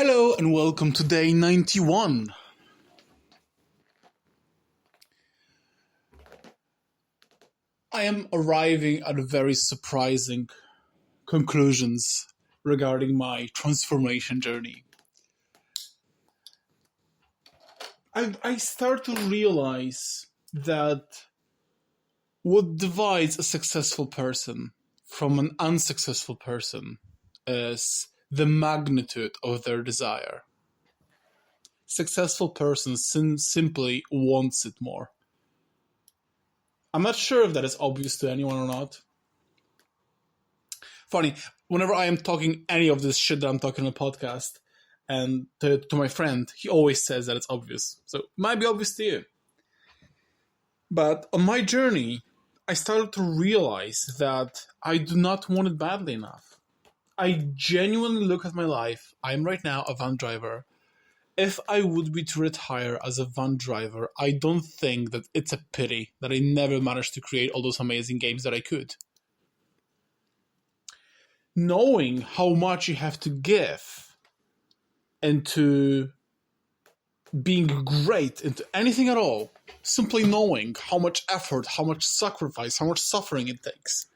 Hello and welcome to day 91. I am arriving at very surprising conclusions regarding my transformation journey. I start to realize that what divides a successful person from an unsuccessful person is the magnitude of their desire. Successful person simply wants it more. I'm not sure if that is obvious to anyone or not. Funny, whenever I am talking any of this shit that I'm talking on the podcast, and to my friend, he always says that it's obvious. So it might be obvious to you. But on my journey, I started to realize that I do not want it badly enough. I genuinely look at my life. I'm right now a van driver. If I would be to retire as a van driver, I don't think that it's a pity that I never managed to create all those amazing games that I could. Knowing how much you have to give into being great into anything at all, simply knowing how much effort, how much sacrifice, how much suffering it takes,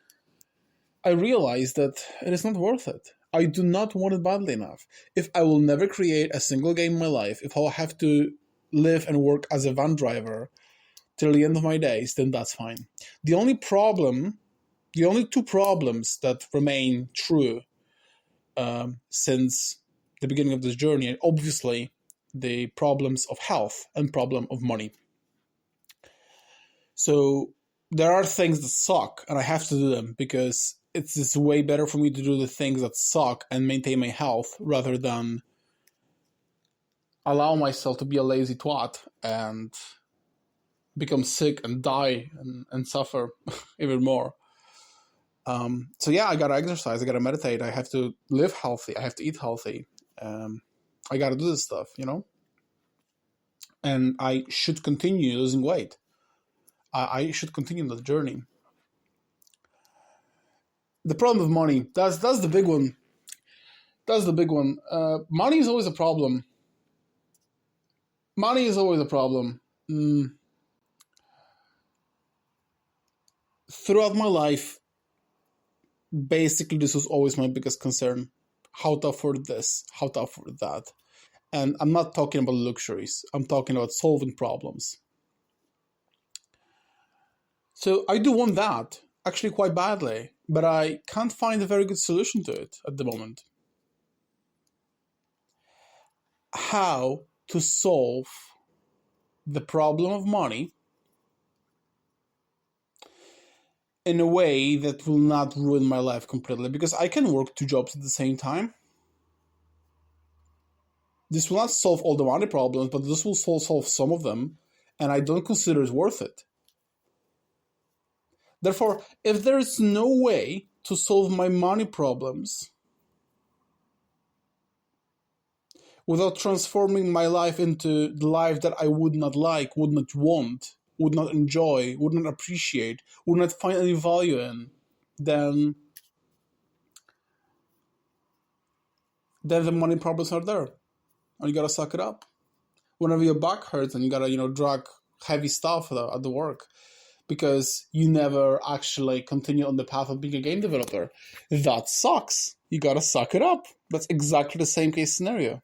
I realize that it is not worth it. I do not want it badly enough. If I will never create a single game in my life, if I'll have to live and work as a van driver till the end of my days, then that's fine. The only two problems that remain true since the beginning of this journey are obviously the problems of health and problem of money. So there are things that suck, and I have to do them because it's just way better for me to do the things that suck and maintain my health rather than allow myself to be a lazy twat and become sick and die and suffer even more. So yeah, I gotta exercise, I gotta meditate, I have to live healthy, I have to eat healthy. I gotta do this stuff, and I should continue losing weight. I should continue the journey. The problem of money, that's the big one. That's the big one. Money is always a problem. Money is always a problem. Throughout my life, basically this was always my biggest concern. How to afford this, how to afford that. And I'm not talking about luxuries. I'm talking about solving problems. So I do want that, actually quite badly, but I can't find a very good solution to it at the moment. How to solve the problem of money in a way that will not ruin my life completely, because I can work two jobs at the same time. This will not solve all the money problems, but this will solve some of them, and I don't consider it worth it. Therefore, if there is no way to solve my money problems without transforming my life into the life that I would not like, would not want, would not enjoy, would not appreciate, would not find any value in, then the money problems are there. And you gotta suck it up. Whenever your back hurts and you gotta, drag heavy stuff at the work because you never actually continue on the path of being a game developer, that sucks. You gotta suck it up. That's exactly the same case scenario.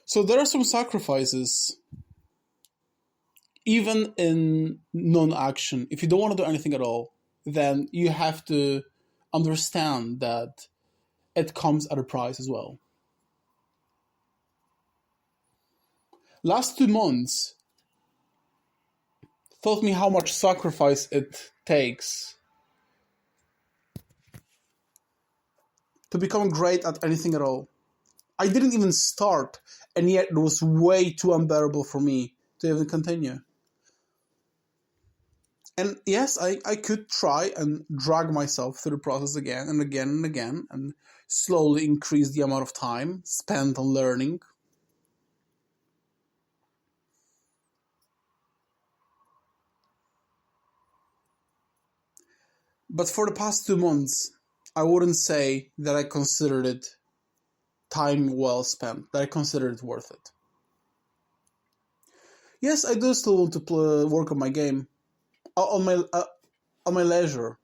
So there are some sacrifices, even in non-action. If you don't want to do anything at all, then you have to understand that it comes at a price as well. Last 2 months taught me how much sacrifice it takes to become great at anything at all. I didn't even start, and yet it was way too unbearable for me to even continue. And yes, I could try and drag myself through the process again and again and again and slowly increase the amount of time spent on learning. But for the past 2 months, I wouldn't say that I considered it time well spent, that I consider it worth it. Yes, I do still want to work on my game, on my leisure,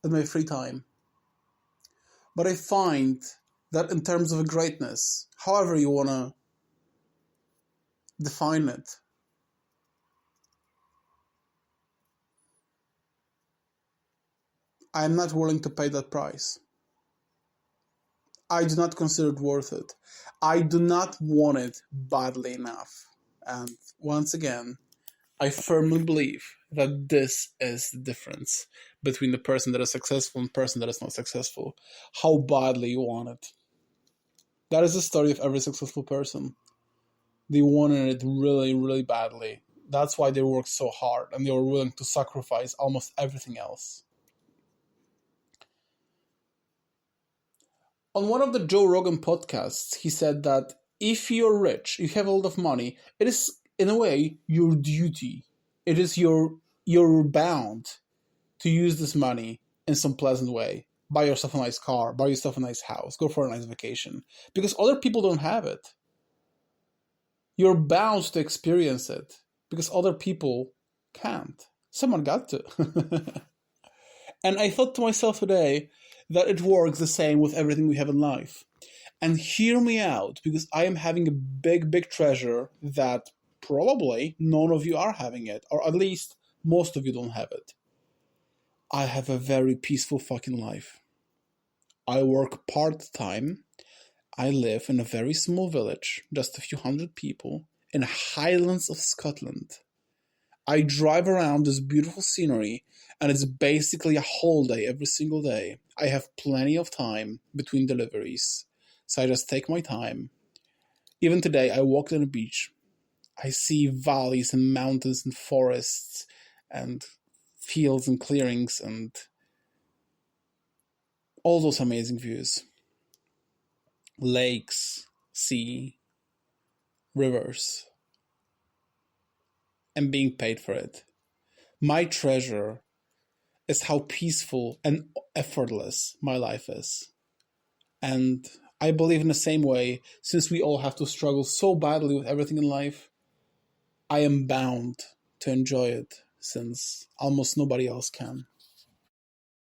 in my free time. But I find that in terms of greatness, however you want to define it, I am not willing to pay that price. I do not consider it worth it. I do not want it badly enough. And once again, I firmly believe that this is the difference between the person that is successful and the person that is not successful. How badly you want it. That is the story of every successful person. They wanted it really, really badly. That's why they worked so hard and they were willing to sacrifice almost everything else. On one of the Joe Rogan podcasts, he said that if you're rich, you have a lot of money, it is, in a way, your duty. It is you're bound to use this money in some pleasant way. Buy yourself a nice car, buy yourself a nice house, go for a nice vacation. Because other people don't have it. You're bound to experience it because other people can't. Someone got to. And I thought to myself today that it works the same with everything we have in life. And hear me out, because I am having a big, big treasure that probably none of you are having it, or at least most of you don't have it. I have a very peaceful fucking life. I work part-time. I live in a very small village, just a few hundred people, in the Highlands of Scotland. I drive around this beautiful scenery, and it's basically a holiday every single day. I have plenty of time between deliveries, so I just take my time. Even today, I walked on the beach. I see valleys and mountains and forests and fields and clearings and all those amazing views. Lakes, sea, rivers, and being paid for it. My treasure is how peaceful and effortless my life is. And I believe in the same way, since we all have to struggle so badly with everything in life, I am bound to enjoy it since almost nobody else can.